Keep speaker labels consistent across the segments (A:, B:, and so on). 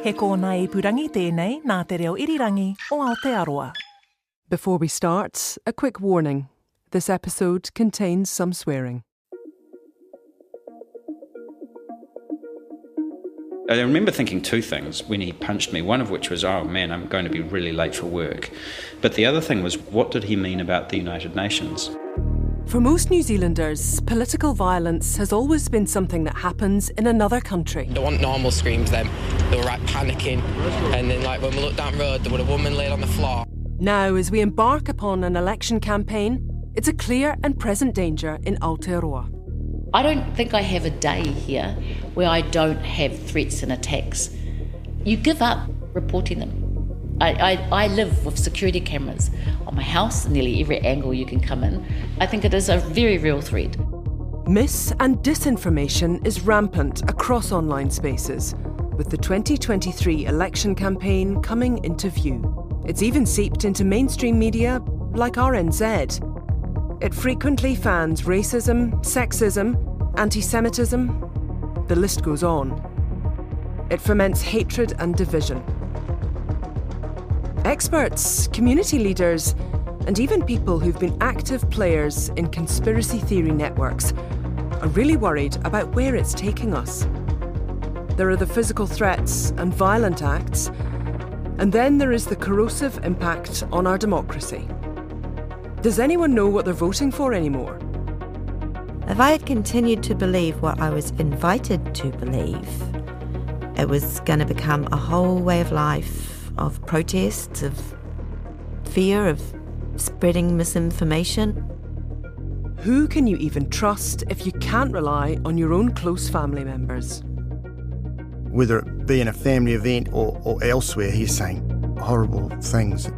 A: He kōna I purangi tēnei nā te reo irirangi o Aotearoa.
B: Before we start, a quick warning. This episode contains some swearing.
C: I remember thinking two things when he punched me, one of which was, oh man, I'm going to be really late for work. But the other thing was, what did he mean about the United Nations?
B: For most New Zealanders, political violence has always been something that happens in another country.
D: There weren't normal screams then. They were panicking. And then when we looked down the road, there was a woman laid on the floor.
B: Now, as we embark upon an election campaign, it's a clear and present danger in Aotearoa.
E: I don't think I have a day here where I don't have threats and attacks. You give up reporting them. I live with security cameras on my house, nearly every angle you can come in. I think it is a very real threat.
B: Mis- and disinformation is rampant across online spaces, with the 2023 election campaign coming into view. It's even seeped into mainstream media like RNZ. It frequently fans racism, sexism, anti-Semitism. The list goes on. It foments hatred and division. Experts, community leaders, and even people who've been active players in conspiracy theory networks are really worried about where it's taking us. There are the physical threats and violent acts, and then there is the corrosive impact on our democracy. Does anyone know what they're voting for anymore?
F: If I had continued to believe what I was invited to believe, it was going to become a whole way of life, of protests, of fear, of spreading misinformation.
B: Who can you even trust if you can't rely on your own close family members?
G: Whether it be in a family event or elsewhere, he's saying horrible things.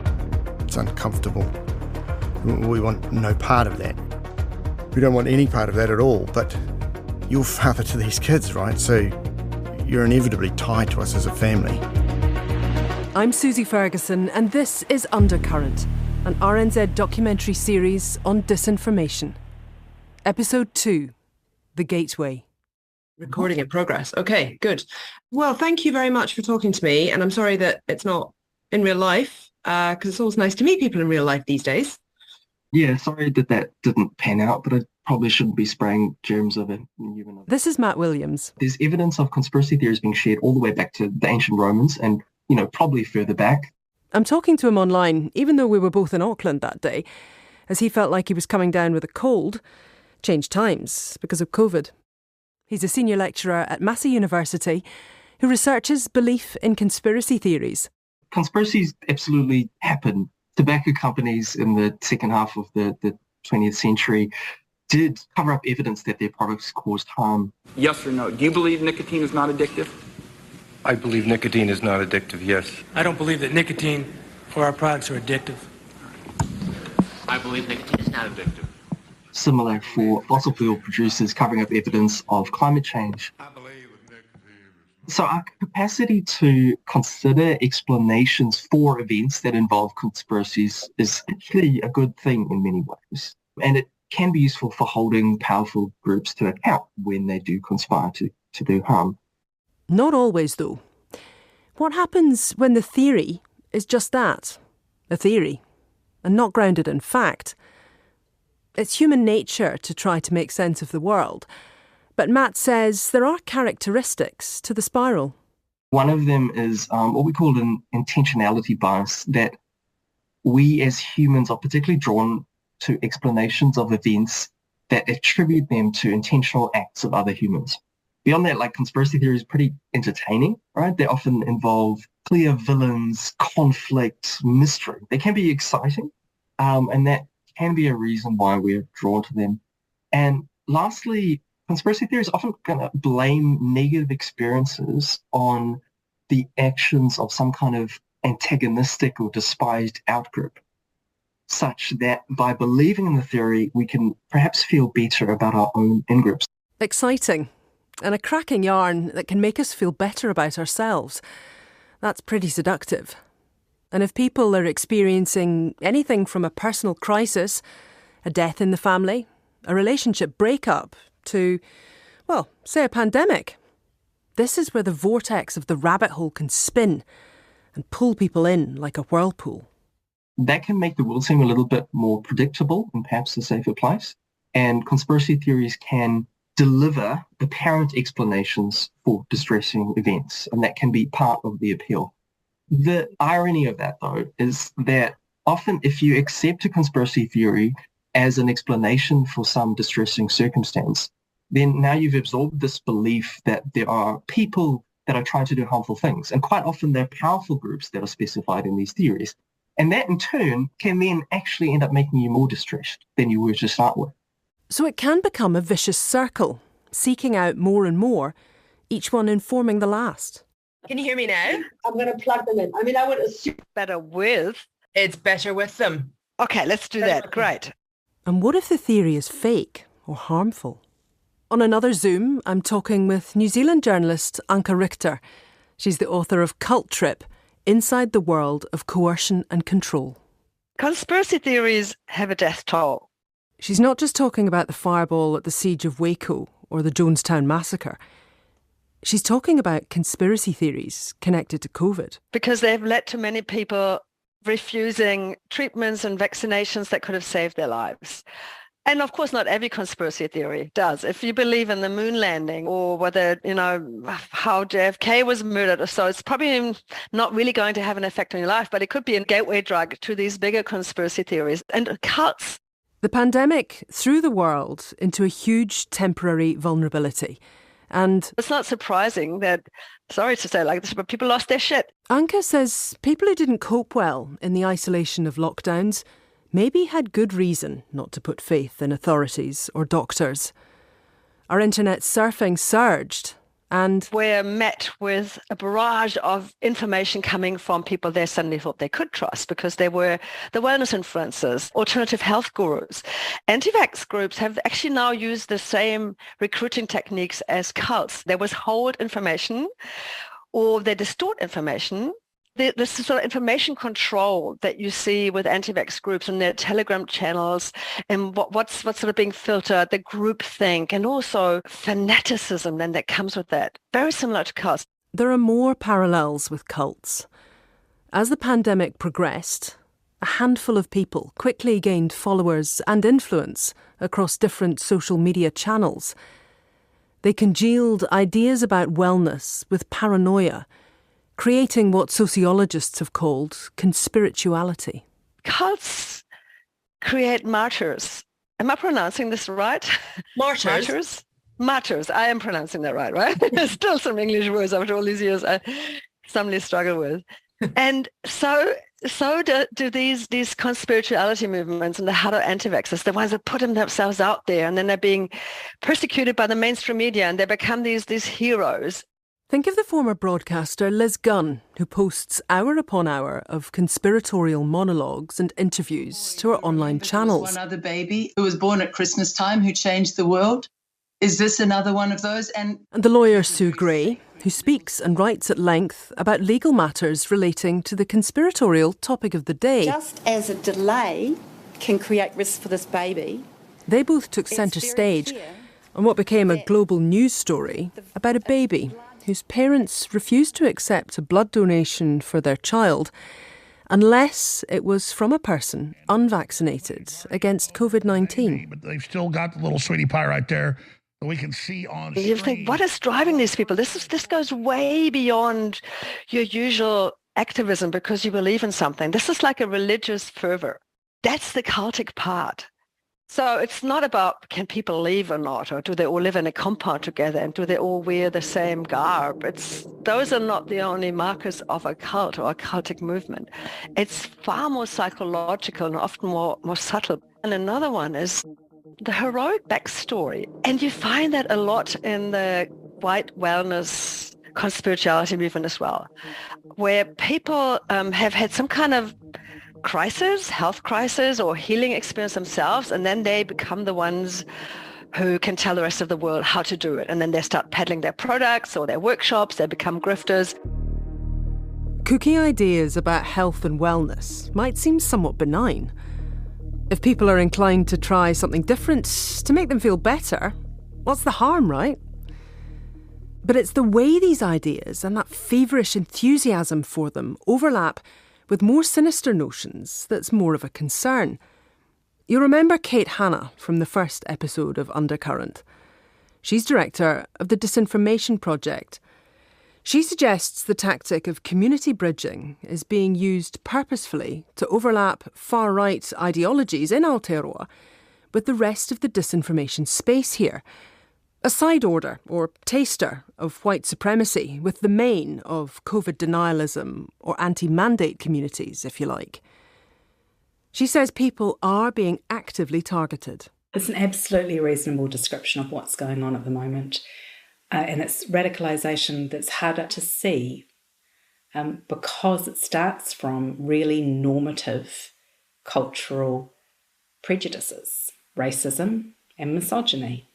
G: It's uncomfortable. We want no part of that. We don't want any part of that at all, but you're father to these kids, right? So you're inevitably tied to us as a family.
B: I'm Susie Ferguson, and this is Undercurrent, an RNZ documentary series on disinformation. Episode 2, The Gateway.
H: Recording in progress. Okay, good. Well, thank you very much for talking to me, and I'm sorry that it's not in real life, because it's always nice to meet people in real life these days.
I: Yeah, sorry that didn't pan out, but I probably shouldn't be spraying germs over human.
B: This is Matt Williams.
I: There's evidence of conspiracy theories being shared all the way back to the ancient Romans and, probably further back.
B: I'm talking to him online, even though we were both in Auckland that day, as he felt like he was coming down with a cold, changed times because of COVID. He's a senior lecturer at Massey University who researches belief in conspiracy theories.
I: Conspiracies absolutely happen. Tobacco companies in the second half of the 20th century did cover up evidence that their products caused harm.
J: Yes or no? Do you believe nicotine is not addictive?
K: I believe nicotine is not addictive, yes.
L: I don't believe that nicotine or our products are addictive.
M: I believe nicotine is not addictive.
I: Similar for fossil fuel producers covering up evidence of climate change. So our capacity to consider explanations for events that involve conspiracies is actually a good thing in many ways. And it can be useful for holding powerful groups to account when they do conspire to do harm.
B: Not always, though. What happens when the theory is just that, a theory, and not grounded in fact? It's human nature to try to make sense of the world. But Matt says there are characteristics to the spiral.
I: One of them is what we call an intentionality bias, that we as humans are particularly drawn to explanations of events that attribute them to intentional acts of other humans. Beyond that, conspiracy theory is pretty entertaining, right? They often involve clear villains, conflict, mystery. They can be exciting, and that can be a reason why we're drawn to them. And lastly, conspiracy theory is often going to blame negative experiences on the actions of some kind of antagonistic or despised outgroup, such that by believing in the theory, we can perhaps feel better about our own in-groups.
B: Exciting. And a cracking yarn that can make us feel better about ourselves. That's pretty seductive. And if people are experiencing anything from a personal crisis, a death in the family, a relationship breakup, to, well, say a pandemic, This is where the vortex of the rabbit hole can spin and pull people in like a whirlpool.
I: That can make the world seem a little bit more predictable and perhaps a safer place. And conspiracy theories can deliver apparent explanations for distressing events, and that can be part of the appeal. The irony of that, though, is that often if you accept a conspiracy theory as an explanation for some distressing circumstance, then now you've absorbed this belief that there are people that are trying to do harmful things. And quite often they're powerful groups that are specified in these theories. And that in turn can then actually end up making you more distressed than you were to start with.
B: So it can become a vicious circle, seeking out more and more, each one informing the last.
H: Can you hear me now?
N: I'm going to plug them in. I mean, I would assume better with.
H: It's better with them.
N: Okay, let's do that. Great.
B: And what if the theory is fake or harmful? On another Zoom, I'm talking with New Zealand journalist Anke Richter. She's the author of Cult Trip, Inside the World of Coercion and Control.
N: Conspiracy theories have a death toll.
B: She's not just talking about the fireball at the siege of Waco or the Jonestown massacre. She's talking about conspiracy theories connected to COVID.
N: Because they've led to many people refusing treatments and vaccinations that could have saved their lives. And of course, not every conspiracy theory does. If you believe in the moon landing or whether, how JFK was murdered, so it's probably not really going to have an effect on your life, but it could be a gateway drug to these bigger conspiracy theories. And cults.
B: The pandemic threw the world into a huge temporary vulnerability. And
N: it's not surprising that, sorry to say like this, but people lost their shit.
B: Anke says people who didn't cope well in the isolation of lockdowns maybe had good reason not to put faith in authorities or doctors. Our internet surfing surged and
N: we're met with a barrage of information coming from people they suddenly thought they could trust because they were the wellness influencers, alternative health gurus. Anti-vax groups have actually now used the same recruiting techniques as cults. They withhold information or they distort information. This sort of information control that you see with anti-vax groups and their Telegram channels and what's sort of being filtered, the groupthink and also fanaticism then that comes with that. Very similar to cults.
B: There are more parallels with cults. As the pandemic progressed, a handful of people quickly gained followers and influence across different social media channels. They congealed ideas about wellness with paranoia, creating what sociologists have called conspirituality.
N: Cults create martyrs. Am I pronouncing this right?
H: Martyrs?
N: Martyrs. I am pronouncing that right? Still some English words after all these years I suddenly struggle with. And so do these conspirituality movements and the harder anti-vaxxers, the ones that put themselves out there and then they're being persecuted by the mainstream media and they become these heroes.
B: Think of the former broadcaster Liz Gunn, who posts hour upon hour of conspiratorial monologues and interviews to her online channels.
O: One other baby who was born at Christmas time who changed the world. Is this another one of those? And
B: the lawyer Sue Gray, who speaks and writes at length about legal matters relating to the conspiratorial topic of the day.
P: Just as a delay can create risk for this baby.
B: They both took centre stage on what became a global news story about a baby whose parents refused to accept a blood donation for their child unless it was from a person unvaccinated against COVID-19.
Q: But they've still got the little sweetie pie right there that we can see on screen.
N: You think, what is driving these people? This goes way beyond your usual activism because you believe in something. This is like a religious fervor. That's the cultic part. So it's not about can people leave or not, or do they all live in a compound together and do they all wear the same garb? Those are not the only markers of a cult or a cultic movement. It's far more psychological and often more subtle. And another one is the heroic backstory. And you find that a lot in the white wellness conspirituality movement as well, where people have had some kind of health crisis or healing experience themselves, and then they become the ones who can tell the rest of the world how to do it. And then they start peddling their products or their workshops, they become grifters.
B: Kooky ideas about health and wellness might seem somewhat benign. If people are inclined to try something different to make them feel better, what's the harm, right? But it's the way these ideas and that feverish enthusiasm for them overlap with more sinister notions that's more of a concern. You'll remember Kate Hannah from the first episode of Undercurrent. She's director of the Disinformation Project. She suggests the tactic of community bridging is being used purposefully to overlap far-right ideologies in Aotearoa with the rest of the disinformation space here. A side order or taster of white supremacy with the main of COVID denialism or anti-mandate communities, if you like. She says people are being actively targeted.
R: It's an absolutely reasonable description of what's going on at the moment. And it's radicalisation that's harder to see because it starts from really normative cultural prejudices, racism and misogyny.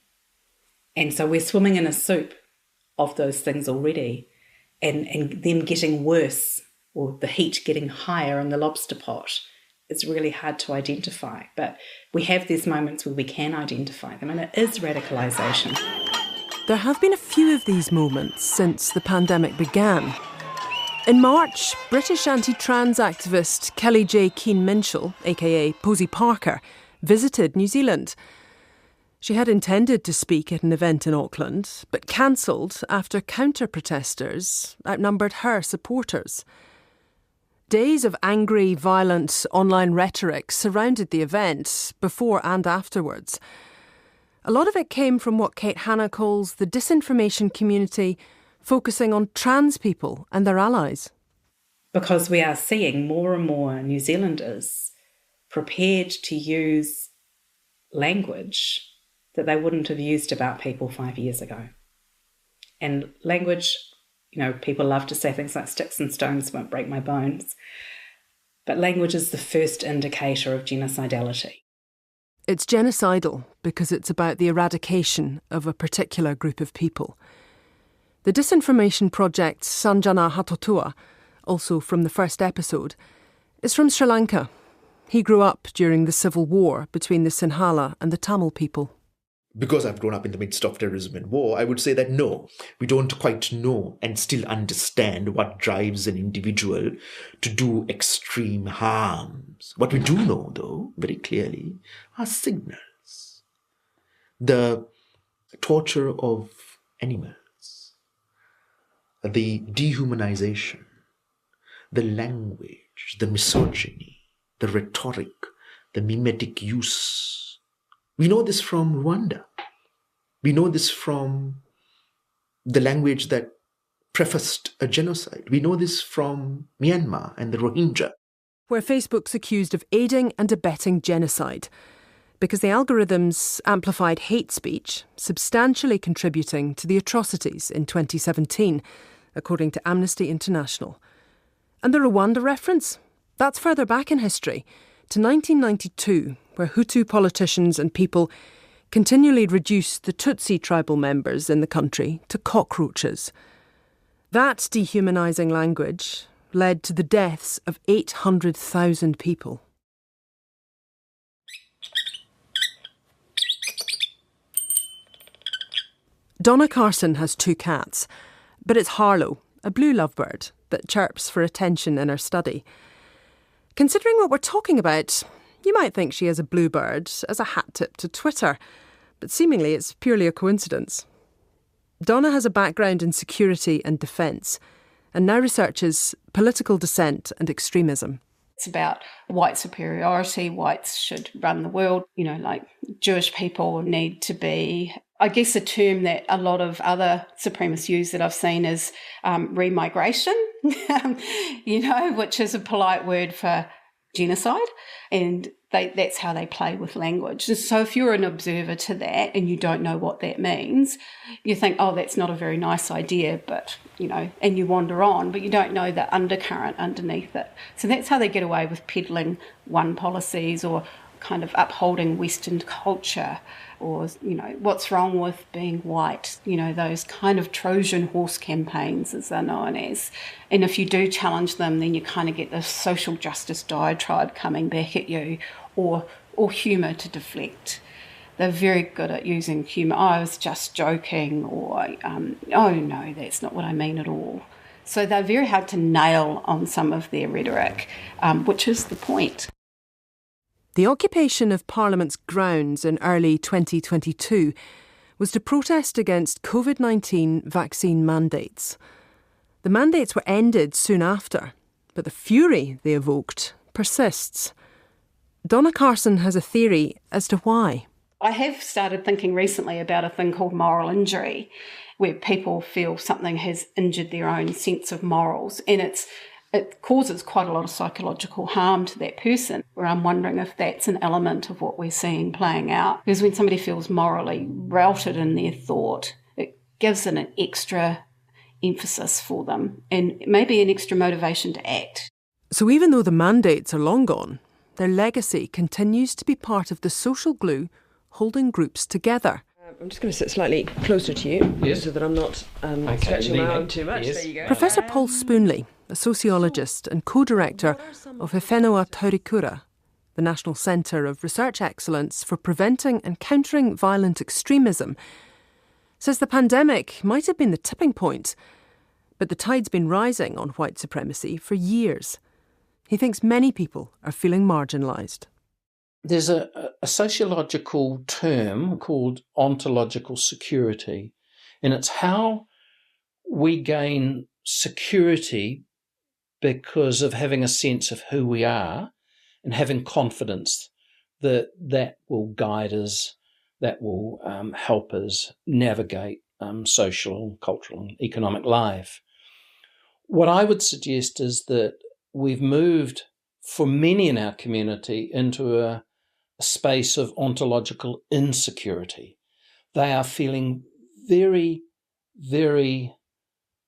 R: And so we're swimming in a soup of those things already and them getting worse or the heat getting higher in the lobster pot. It's really hard to identify, but we have these moments where we can identify them, and it is radicalisation.
B: There have been a few of these moments since the pandemic began. In March, British anti-trans activist Kelly J. Keane-Minshall, aka Posy Parker, visited New Zealand. She had intended to speak at an event in Auckland, but cancelled after counter-protesters outnumbered her supporters. Days of angry, violent online rhetoric surrounded the event, before and afterwards. A lot of it came from what Kate Hannah calls the disinformation community focusing on trans people and their allies.
R: Because we are seeing more and more New Zealanders prepared to use language that they wouldn't have used about people 5 years ago. And language, people love to say things like sticks and stones won't break my bones. But language is the first indicator of genocidality.
B: It's genocidal because it's about the eradication of a particular group of people. The Disinformation Project's Sanjana Hatotua, also from the first episode, is from Sri Lanka. He grew up during the civil war between the Sinhala and the Tamil people.
S: Because I've grown up in the midst of terrorism and war, I would say that no, we don't quite know and still understand what drives an individual to do extreme harms. What we do know, though, very clearly, are signals. The torture of animals, the dehumanization, the language, the misogyny, the rhetoric, the mimetic use. We know this from Rwanda. We know this from the language that prefaced a genocide. We know this from Myanmar and the Rohingya.
B: Where Facebook's accused of aiding and abetting genocide because the algorithms amplified hate speech, substantially contributing to the atrocities in 2017, according to Amnesty International. And the Rwanda reference? That's further back in history, to 1992, where Hutu politicians and people continually reduced the Tutsi tribal members in the country to cockroaches. That dehumanising language led to the deaths of 800,000 people. Donna Carson has 2 cats, but it's Harlow, a blue lovebird that chirps for attention in her study. Considering what we're talking about, you might think she has a bluebird as a hat tip to Twitter, but seemingly it's purely a coincidence. Donna has a background in security and defence, and now researches political dissent and extremism.
T: It's about white superiority, whites should run the world, like Jewish people need to be, I guess a term that a lot of other supremacists use that I've seen is remigration, which is a polite word for genocide, and that's how they play with language. And so if you're an observer to that and you don't know what that means, you think, oh, that's not a very nice idea, but, and you wander on, but you don't know the undercurrent underneath it. So that's how they get away with peddling one policies or kind of upholding Western culture or, what's wrong with being white, those kind of Trojan horse campaigns as they're known as. And if you do challenge them, then you kind of get this social justice diatribe coming back at you or humour to deflect. They're very good at using humour. I was just joking, or, oh no, that's not what I mean at all. So they're very hard to nail on some of their rhetoric, which is the point.
B: The occupation of Parliament's grounds in early 2022 was to protest against COVID-19 vaccine mandates. The mandates were ended soon after, but the fury they evoked persists. Donna Carson has a theory as to why.
T: I have started thinking recently about a thing called moral injury, where people feel something has injured their own sense of morals, and it causes quite a lot of psychological harm to that person, where I'm wondering if that's an element of what we're seeing playing out. Because when somebody feels morally routed in their thought, it gives it an extra emphasis for them and maybe an extra motivation to act.
B: So even though the mandates are long gone, their legacy continues to be part of the social glue holding groups together.
H: I'm just going to sit slightly closer to you so that I'm not stretching my arm too much.
B: Yes.
H: There you go.
B: Professor Paul Spoonley, a sociologist and co-director of Whenua Taurikura, the National Centre of Research Excellence for Preventing and Countering Violent Extremism, says the pandemic might have been the tipping point, but the tide's been rising on white supremacy for years. He thinks many people are feeling marginalised.
C: There's a sociological term called ontological security, and it's how we gain security because of having a sense of who we are and having confidence that that will guide us, that will help us navigate social, cultural and economic life. What I would suggest is that we've moved, for many in our community, into a space of ontological insecurity. They are feeling very, very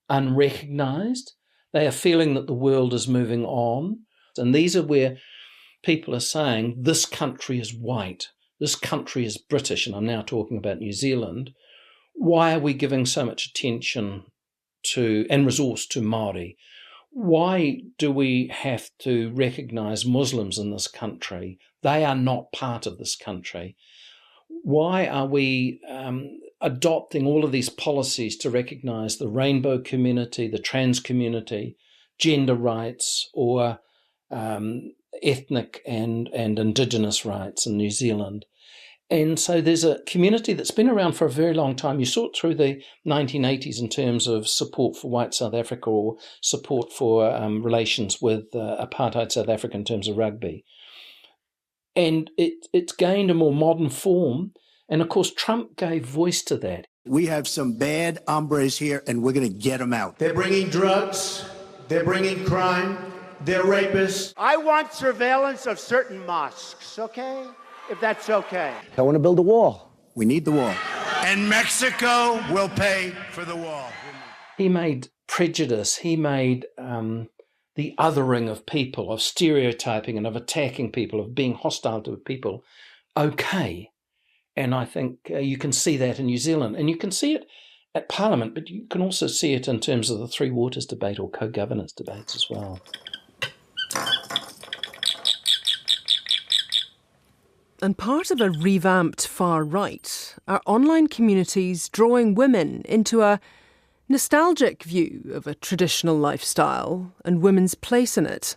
C: unrecognised. They are feeling that the world is moving on. And these are where people are saying, this country is white, this country is British, and I'm now talking about New Zealand. Why are we giving so much attention to and resource to Māori? Why do we have to recognise Muslims in this country? They are not part of this country. Why are we adopting all of these policies to recognise the rainbow community, the trans community, gender rights, or ethnic and Indigenous rights in New Zealand? And so there's a community that's been around for a very long time. You saw it through the 1980s in terms of support for white South Africa, or support for relations with apartheid South Africa in terms of rugby. And it's gained a more modern form. And of course, Trump gave voice to that.
U: We have some bad hombres here, and we're going to get them out.
V: They're bringing drugs. They're bringing crime. They're rapists.
W: I want surveillance of certain mosques, okay? If that's okay.
U: I want to build a wall. We need the wall.
V: And Mexico will pay for the wall.
C: He made prejudice. He made the othering of people, of stereotyping and of attacking people, of being hostile to people, okay. And I think you can see that in New Zealand. And you can see it at Parliament, but you can also see it in terms of the Three Waters debate or co-governance debates as well.
B: And part of a revamped far right are online communities drawing women into a nostalgic view of a traditional lifestyle and women's place in it.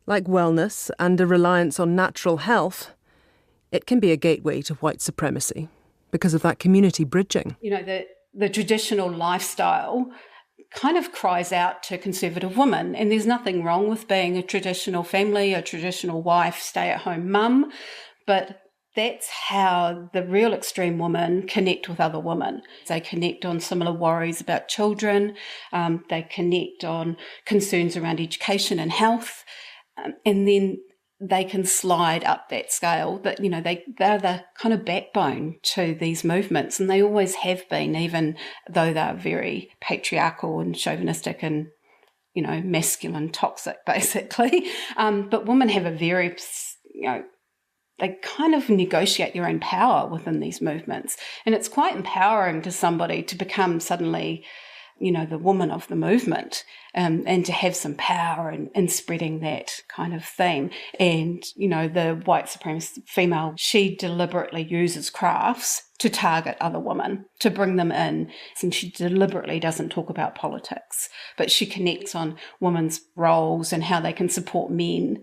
B: Like wellness and a reliance on natural health, it can be a gateway to white supremacy because of that community bridging.
T: You know, the traditional lifestyle kind of cries out to conservative women, and there's nothing wrong with being a traditional family, a traditional wife, stay-at-home mum, but that's how the real extreme women connect with other women. They connect on similar worries about children, they connect on concerns around education and health, and then they can slide up that scale. That, you know, they're the kind of backbone to these movements, and they always have been, even though they're very patriarchal and chauvinistic and, you know, masculine, toxic, basically. But women have a very, you know, they kind of negotiate their own power within these movements. And it's quite empowering to somebody to become suddenly the woman of the movement, and to have some power in spreading that kind of theme. And, the white supremacist female, she deliberately uses crafts to target other women, to bring them in. And she deliberately doesn't talk about politics, but she connects on women's roles and how they can support men.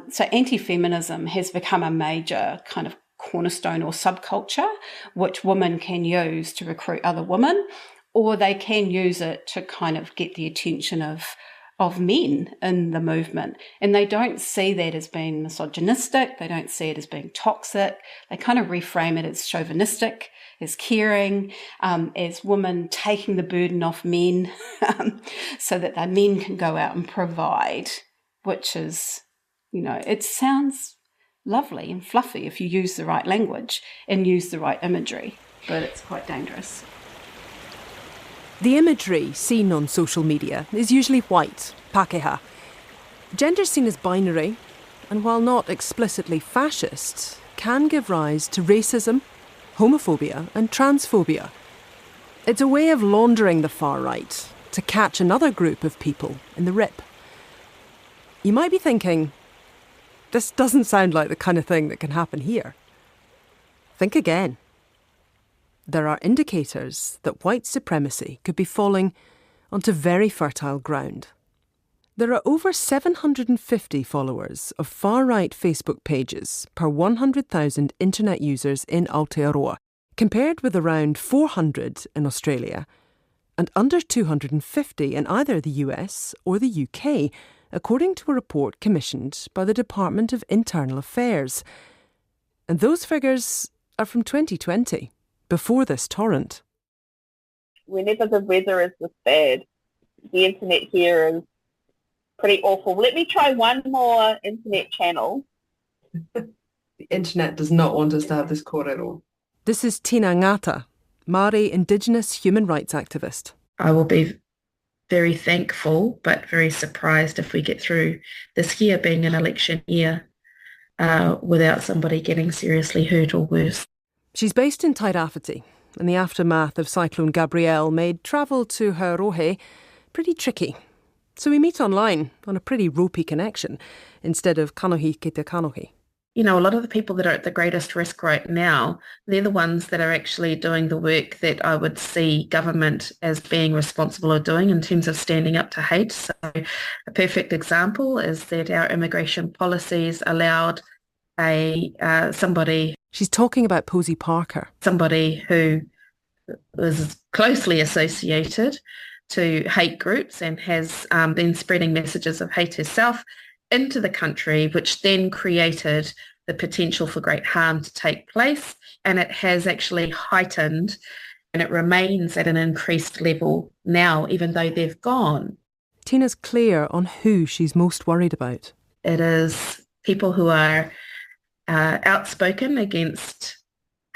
T: So anti-feminism has become a major kind of cornerstone or subculture, which women can use to recruit other women, or they can use it to kind of get the attention of men in the movement. And they don't see that as being misogynistic. They don't see it as being toxic. They kind of reframe it as chauvinistic, as caring, as women taking the burden off men so that the men can go out and provide, which is, it sounds lovely and fluffy if you use the right language and use the right imagery, but it's quite dangerous.
B: The imagery seen on social media is usually white, Pākehā. Gender's seen as binary, and while not explicitly fascist, can give rise to racism, homophobia and transphobia. It's a way of laundering the far right to catch another group of people in the rip. You might be thinking, this doesn't sound like the kind of thing that can happen here. Think again. There are indicators that white supremacy could be falling onto very fertile ground. There are over 750 followers of far-right Facebook pages per 100,000 internet users in Aotearoa, compared with around 400 in Australia and under 250 in either the US or the UK, according to a report commissioned by the Department of Internal Affairs. And those figures are from 2020, before this torrent.
A: Whenever the weather is this bad, the internet here is pretty awful. Let me try one more internet channel.
H: The internet does not want us to have this kōrero.
B: This is Tina Ngata, Māori Indigenous human rights activist.
D: I will be very thankful but very surprised if we get through this year being an election year without somebody getting seriously hurt or worse.
B: She's based in Tairāwhiti, and the aftermath of Cyclone Gabrielle made travel to her rohe pretty tricky. So we meet online on a pretty ropey connection instead of kanohi ki te kanohi.
D: A lot of the people that are at the greatest risk right now, they're the ones that are actually doing the work that I would see government as being responsible of doing in terms of standing up to hate. So a perfect example is that our immigration policies allowed somebody...
B: She's talking about Posey Parker.
D: Somebody who was closely associated to hate groups and has been spreading messages of hate herself into the country, which then created the potential for great harm to take place. And it has actually heightened, and it remains at an increased level now, even though they've gone.
B: Tina's clear on who she's most worried about.
D: It is people who are outspoken against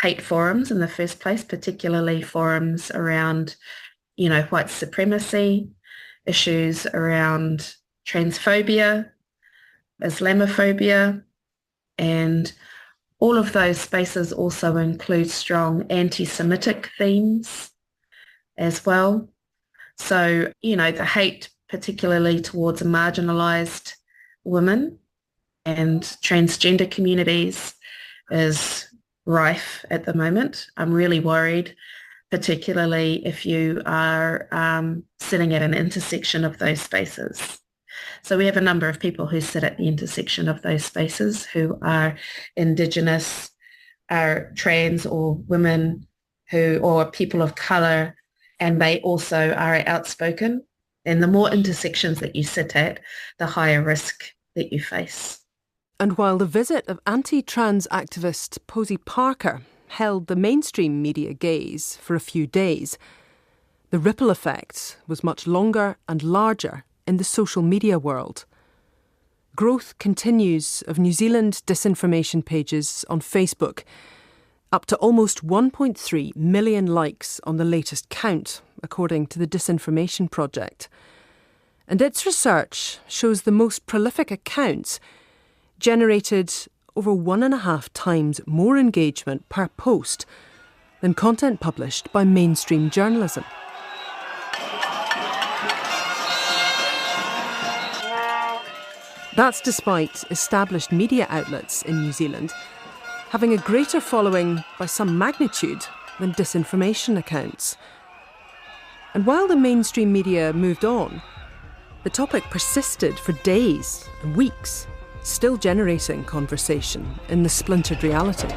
D: hate forums in the first place, particularly forums around, white supremacy, issues around transphobia, Islamophobia, and all of those spaces also include strong anti-Semitic themes as well. So, the hate particularly towards marginalised women and transgender communities is rife at the moment. I'm really worried, particularly if you are sitting at an intersection of those spaces. So we have a number of people who sit at the intersection of those spaces who are Indigenous, are trans or women or people of colour, and they also are outspoken. And the more intersections that you sit at, the higher risk that you face.
B: And while the visit of anti-trans activist Posey Parker held the mainstream media gaze for a few days, the ripple effect was much longer and larger in the social media world. Growth continues of New Zealand disinformation pages on Facebook, up to almost 1.3 million likes on the latest count, according to the Disinformation Project. And its research shows the most prolific accounts generated over 1.5 times more engagement per post than content published by mainstream journalism. That's despite established media outlets in New Zealand having a greater following by some magnitude than disinformation accounts. And while the mainstream media moved on, the topic persisted for days and weeks, still generating conversation in the splintered reality.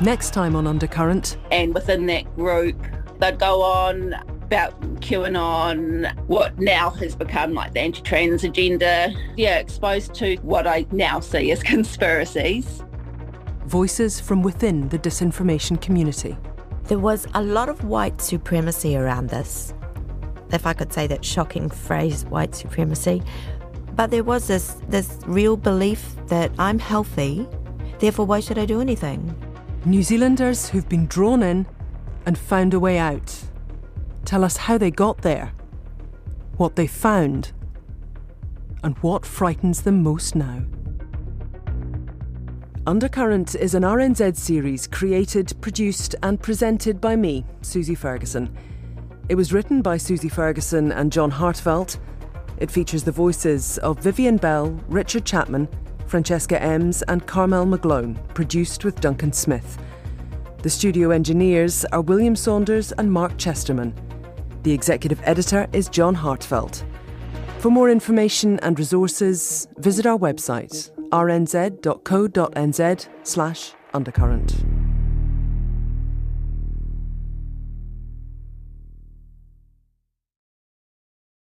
B: Next time on Undercurrent.
E: And within that group, they'd go on about QAnon, what now has become like the anti-trans agenda, exposed to what I now see as conspiracies.
B: Voices from within the disinformation community.
F: There was a lot of white supremacy around this, if I could say that shocking phrase, white supremacy. But there was this real belief that I'm healthy, therefore why should I do anything?
B: New Zealanders who've been drawn in and found a way out. Tell us how they got there, what they found, and what frightens them most now. Undercurrent is an RNZ series created, produced and presented by me, Susie Ferguson. It was written by Susie Ferguson and John Hartfeldt. It features the voices of Vivian Bell, Richard Chapman, Francesca Ems and Carmel McGlone, produced with Duncan Smith. The studio engineers are William Saunders and Mark Chesterman. The executive editor is John Hartfeldt. For more information and resources, visit our website rnz.co.nz/undercurrent.